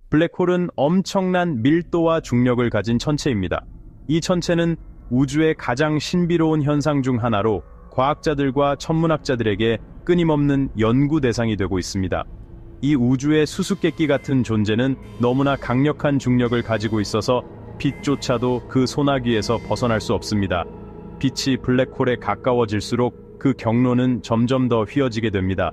블랙홀은 엄청난 밀도와 중력을 가진 천체입니다. 이 천체는 우주의 가장 신비로운 현상 중 하나로 과학자들과 천문학자들에게 끊임없는 연구 대상이 되고 있습니다. 이 우주의 수수께끼 같은 존재는 너무나 강력한 중력을 가지고 있어서 빛조차도 그 소나기에서 벗어날 수 없습니다. 빛이 블랙홀에 가까워질수록 그 경로는 점점 더 휘어지게 됩니다.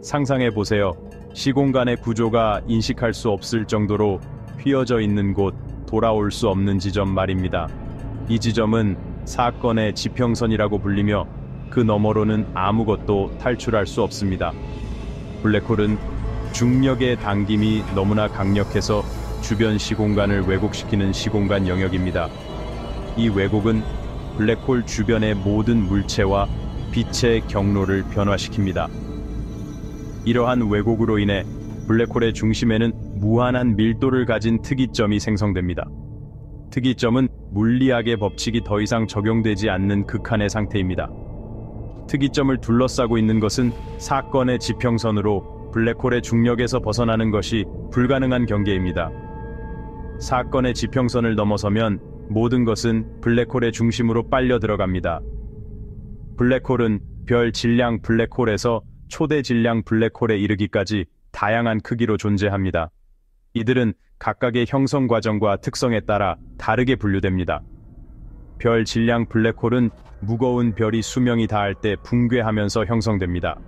상상해보세요. 시공간의 구조가 인식할 수 없을 정도로 휘어져 있는 곳, 돌아올 수 없는 지점 말입니다. 이 지점은 사건의 지평선이라고 불리며 그 너머로는 아무것도 탈출할 수 없습니다. 블랙홀은 중력의 당김이 너무나 강력해서 주변 시공간을 왜곡시키는 시공간 영역입니다. 이 왜곡은 블랙홀 주변의 모든 물체와 빛의 경로를 변화시킵니다. 이러한 왜곡으로 인해 블랙홀의 중심에는 무한한 밀도를 가진 특이점이 생성됩니다. 특이점은 물리학의 법칙이 더 이상 적용되지 않는 극한의 상태입니다. 특이점을 둘러싸고 있는 것은 사건의 지평선으로 블랙홀의 중력에서 벗어나는 것이 불가능한 경계입니다. 사건의 지평선을 넘어서면 모든 것은 블랙홀의 중심으로 빨려 들어갑니다. 블랙홀은 별 질량 블랙홀에서 초대 질량 블랙홀에 이르기까지 다양한 크기로 존재합니다. 이들은 각각의 형성 과정과 특성에 따라 다르게 분류됩니다. 별 질량 블랙홀은 무거운 별이 수명이 닿을 때 붕괴하면서 형성됩니다.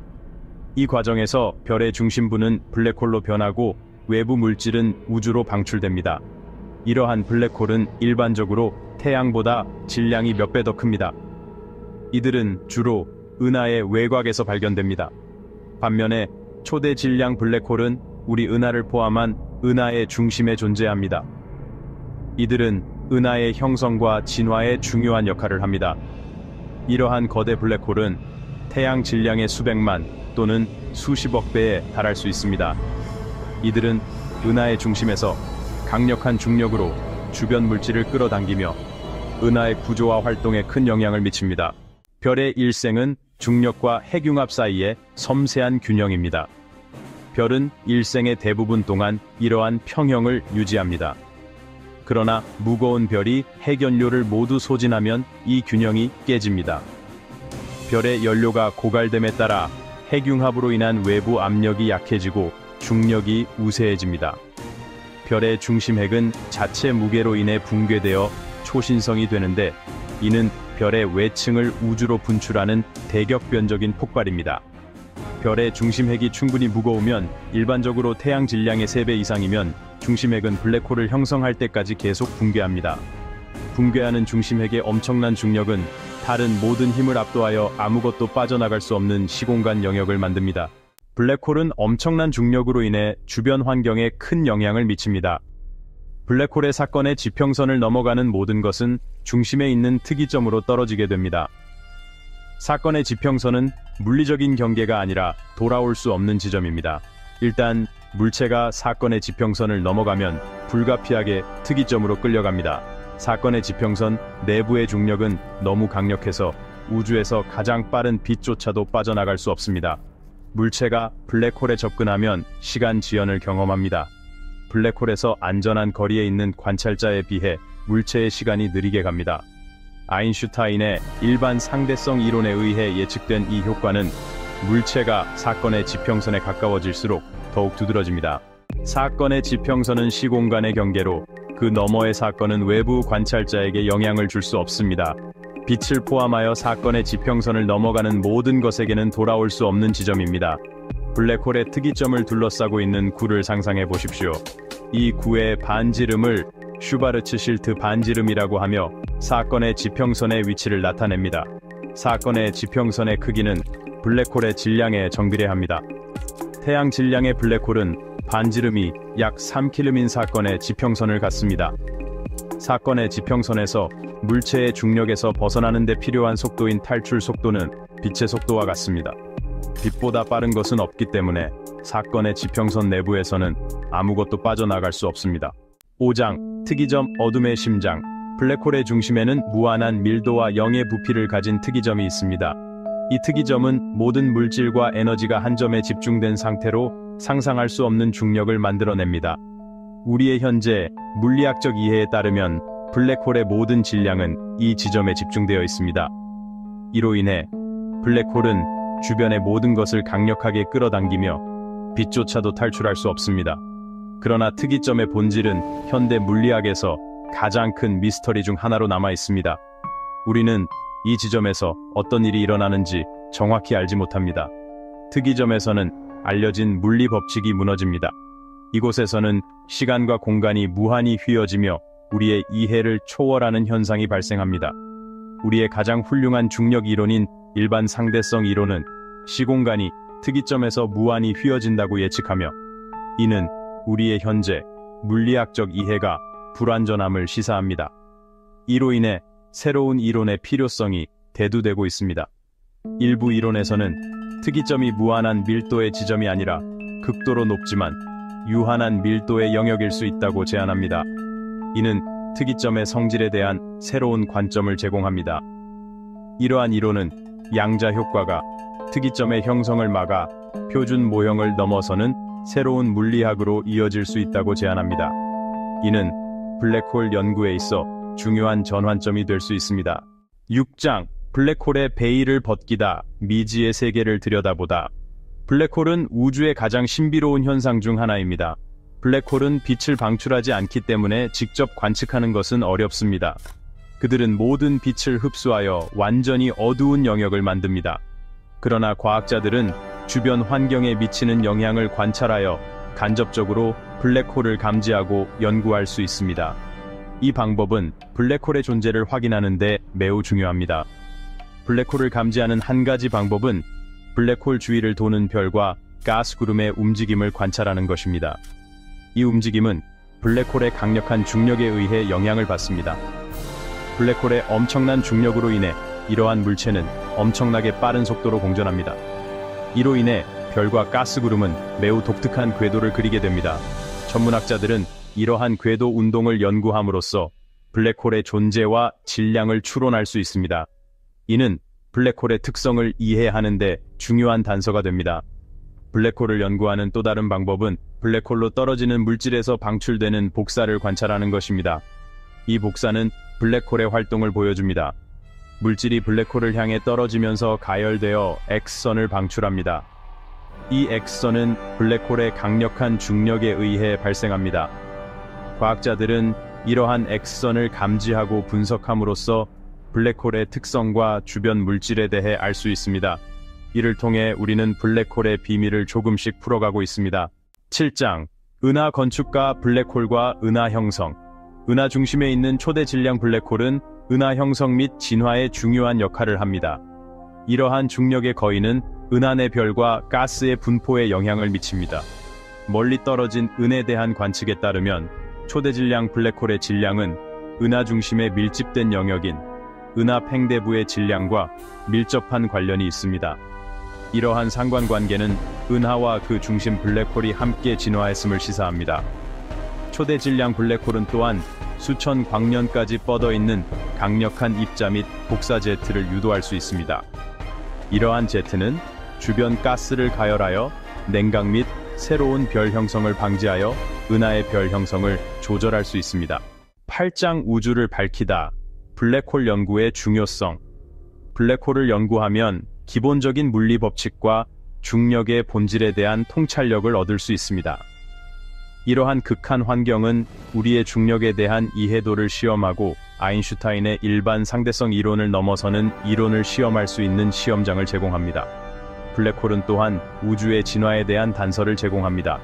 이 과정에서 별의 중심부는 블랙홀로 변하고 외부 물질은 우주로 방출됩니다. 이러한 블랙홀은 일반적으로 태양보다 질량이 몇 배 더 큽니다. 이들은 주로 은하의 외곽에서 발견됩니다. 반면에 초대 질량 블랙홀은 우리 은하를 포함한 은하의 중심에 존재합니다. 이들은 은하의 형성과 진화에 중요한 역할을 합니다. 이러한 거대 블랙홀은 태양 질량의 수백만 또는 수십억 배에 달할 수 있습니다. 이들은 은하의 중심에서 강력한 중력으로 주변 물질을 끌어당기며 은하의 구조와 활동에 큰 영향을 미칩니다. 별의 일생은 중력과 핵융합 사이의 섬세한 균형입니다. 별은 일생의 대부분 동안 이러한 평형을 유지합니다. 그러나 무거운 별이 핵연료를 모두 소진하면 이 균형이 깨집니다. 별의 연료가 고갈됨에 따라 핵융합으로 인한 외부 압력이 약해지고 중력이 우세해집니다. 별의 중심핵은 자체 무게로 인해 붕괴되어 초신성이 되는데 이는 별의 외층을 우주로 분출하는 대격변적인 폭발입니다. 별의 중심핵이 충분히 무거우면 일반적으로 태양 질량의 3배 이상이면 중심핵은 블랙홀을 형성할 때까지 계속 붕괴합니다. 붕괴하는 중심핵의 엄청난 중력은 다른 모든 힘을 압도하여 아무것도 빠져나갈 수 없는 시공간 영역을 만듭니다. 블랙홀은 엄청난 중력으로 인해 주변 환경에 큰 영향을 미칩니다. 블랙홀의 사건의 지평선을 넘어가는 모든 것은 중심에 있는 특이점으로 떨어지게 됩니다. 사건의 지평선은 물리적인 경계가 아니라 돌아올 수 없는 지점입니다. 일단 물체가 사건의 지평선을 넘어가면 불가피하게 특이점으로 끌려갑니다. 사건의 지평선 내부의 중력은 너무 강력해서 우주에서 가장 빠른 빛조차도 빠져나갈 수 없습니다. 물체가 블랙홀에 접근하면 시간 지연을 경험합니다. 블랙홀에서 안전한 거리에 있는 관찰자에 비해 물체의 시간이 느리게 갑니다. 아인슈타인의 일반 상대성 이론에 의해 예측된 이 효과는 물체가 사건의 지평선에 가까워질수록 더욱 두드러집니다. 사건의 지평선은 시공간의 경계로 그 너머의 사건은 외부 관찰자에게 영향을 줄 수 없습니다. 빛을 포함하여 사건의 지평선을 넘어가는 모든 것에게는 돌아올 수 없는 지점입니다. 블랙홀의 특이점을 둘러싸고 있는 구를 상상해 보십시오. 이 구의 반지름을 슈바르츠실트 반지름이라고 하며 사건의 지평선의 위치를 나타냅니다. 사건의 지평선의 크기는 블랙홀의 질량에 정비례합니다. 태양 질량의 블랙홀은 반지름이 약 3킬름인 사건의 지평선을 갖습니다. 사건의 지평선에서 물체의 중력에서 벗어나는 데 필요한 속도인 탈출 속도는 빛의 속도와 같습니다. 빛보다 빠른 것은 없기 때문에 사건의 지평선 내부에서는 아무것도 빠져나갈 수 없습니다. 5장 특이점 어둠의 심장. 블랙홀의 중심에는 무한한 밀도와 영의 부피를 가진 특이점이 있습니다. 이 특이점은 모든 물질과 에너지가 한 점에 집중된 상태로 상상할 수 없는 중력을 만들어냅니다. 우리의 현재 물리학적 이해에 따르면 블랙홀의 모든 질량은 이 지점에 집중되어 있습니다. 이로 인해 블랙홀은 주변의 모든 것을 강력하게 끌어당기며 빛조차도 탈출할 수 없습니다. 그러나 특이점의 본질은 현대 물리학에서 가장 큰 미스터리 중 하나로 남아 있습니다. 우리는 이 지점에서 어떤 일이 일어나는지 정확히 알지 못합니다. 특이점에서는 알려진 물리 법칙이 무너집니다. 이곳에서는 시간과 공간이 무한히 휘어지며 우리의 이해를 초월하는 현상이 발생합니다. 우리의 가장 훌륭한 중력 이론인 일반 상대성 이론은 시공간이 특이점에서 무한히 휘어진다고 예측하며, 이는 우리의 현재 물리학적 이해가 불완전함을 시사합니다. 이로 인해 새로운 이론의 필요성이 대두되고 있습니다. 일부 이론에서는 특이점이 무한한 밀도의 지점이 아니라 극도로 높지만 유한한 밀도의 영역일 수 있다고 제안합니다. 이는 특이점의 성질에 대한 새로운 관점을 제공합니다. 이러한 이론은 양자 효과가 특이점의 형성을 막아 표준 모형을 넘어서는 새로운 물리학으로 이어질 수 있다고 제안합니다. 이는 블랙홀 연구에 있어 중요한 전환점이 될 수 있습니다. 6장 블랙홀의 베일을 벗기다, 미지의 세계를 들여다보다. 블랙홀은 우주의 가장 신비로운 현상 중 하나입니다. 블랙홀은 빛을 방출하지 않기 때문에 직접 관측하는 것은 어렵습니다. 그들은 모든 빛을 흡수하여 완전히 어두운 영역을 만듭니다. 그러나 과학자들은 주변 환경에 미치는 영향을 관찰하여 간접적으로 블랙홀을 감지하고 연구할 수 있습니다. 이 방법은 블랙홀의 존재를 확인하는 데 매우 중요합니다. 블랙홀을 감지하는 한 가지 방법은 블랙홀 주위를 도는 별과 가스구름의 움직임을 관찰하는 것입니다. 이 움직임은 블랙홀의 강력한 중력에 의해 영향을 받습니다. 블랙홀의 엄청난 중력으로 인해 이러한 물체는 엄청나게 빠른 속도로 공전합니다. 이로 인해 별과 가스구름은 매우 독특한 궤도를 그리게 됩니다. 천문학자들은 이러한 궤도 운동을 연구함으로써 블랙홀의 존재와 질량을 추론할 수 있습니다. 이는 블랙홀의 특성을 이해하는 데 중요한 단서가 됩니다. 블랙홀을 연구하는 또 다른 방법은 블랙홀로 떨어지는 물질에서 방출되는 복사를 관찰하는 것입니다. 이 복사는 블랙홀의 활동을 보여줍니다. 물질이 블랙홀을 향해 떨어지면서 가열되어 X선을 방출합니다. 이 X선은 블랙홀의 강력한 중력에 의해 발생합니다. 과학자들은 이러한 X선을 감지하고 분석함으로써 블랙홀의 특성과 주변 물질에 대해 알 수 있습니다. 이를 통해 우리는 블랙홀의 비밀을 조금씩 풀어가고 있습니다. 7장 은하 건축과 블랙홀과 은하 형성. 은하 중심에 있는 초대 질량 블랙홀은 은하 형성 및 진화에 중요한 역할을 합니다. 이러한 중력의 거인은 은하 내 별과 가스의 분포에 영향을 미칩니다. 멀리 떨어진 은에 대한 관측에 따르면 초대 질량 블랙홀의 질량은 은하 중심에 밀집된 영역인 은하 팽대부의 질량과 밀접한 관련이 있습니다. 이러한 상관관계는 은하와 그 중심 블랙홀이 함께 진화했음을 시사합니다. 초대 질량 블랙홀은 또한 수천 광년까지 뻗어있는 강력한 입자 및 복사 제트를 유도할 수 있습니다. 이러한 제트는 주변 가스를 가열하여 냉각 및 새로운 별 형성을 방지하여 은하의 별 형성을 조절할 수 있습니다. 8장 우주를 밝히다. 블랙홀 연구의 중요성. 블랙홀을 연구하면 기본적인 물리 법칙과 중력의 본질에 대한 통찰력을 얻을 수 있습니다. 이러한 극한 환경은 우리의 중력에 대한 이해도를 시험하고 아인슈타인의 일반 상대성 이론을 넘어서는 이론을 시험할 수 있는 시험장을 제공합니다. 블랙홀은 또한 우주의 진화에 대한 단서를 제공합니다.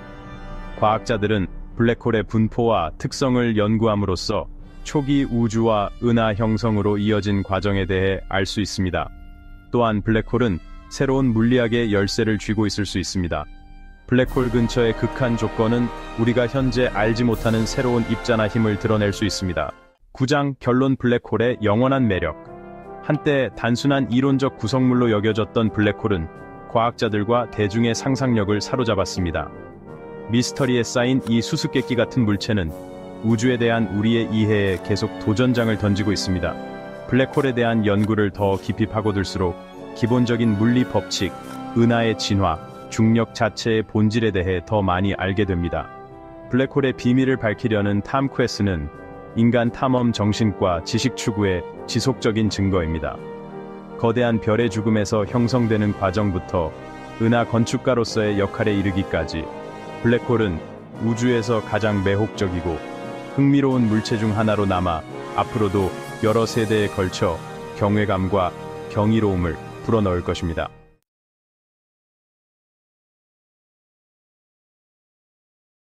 과학자들은 블랙홀의 분포와 특성을 연구함으로써 초기 우주와 은하 형성으로 이어진 과정에 대해 알 수 있습니다. 또한 블랙홀은 새로운 물리학의 열쇠를 쥐고 있을 수 있습니다. 블랙홀 근처의 극한 조건은 우리가 현재 알지 못하는 새로운 입자나 힘을 드러낼 수 있습니다. 9장 결론 블랙홀의 영원한 매력. 한때 단순한 이론적 구성물로 여겨졌던 블랙홀은 과학자들과 대중의 상상력을 사로잡았습니다. 미스터리에 쌓인 이 수수께끼 같은 물체는 우주에 대한 우리의 이해에 계속 도전장을 던지고 있습니다. 블랙홀에 대한 연구를 더 깊이 파고들수록 기본적인 물리 법칙, 은하의 진화, 중력 자체의 본질에 대해 더 많이 알게 됩니다. 블랙홀의 비밀을 밝히려는 탐 퀘스는 인간 탐험 정신과 지식 추구의 지속적인 증거입니다. 거대한 별의 죽음에서 형성되는 과정부터 은하 건축가로서의 역할에 이르기까지 블랙홀은 우주에서 가장 매혹적이고 흥미로운 물체 중 하나로 남아 앞으로도 여러 세대에 걸쳐 경외감과 경이로움을 불어넣을 것입니다.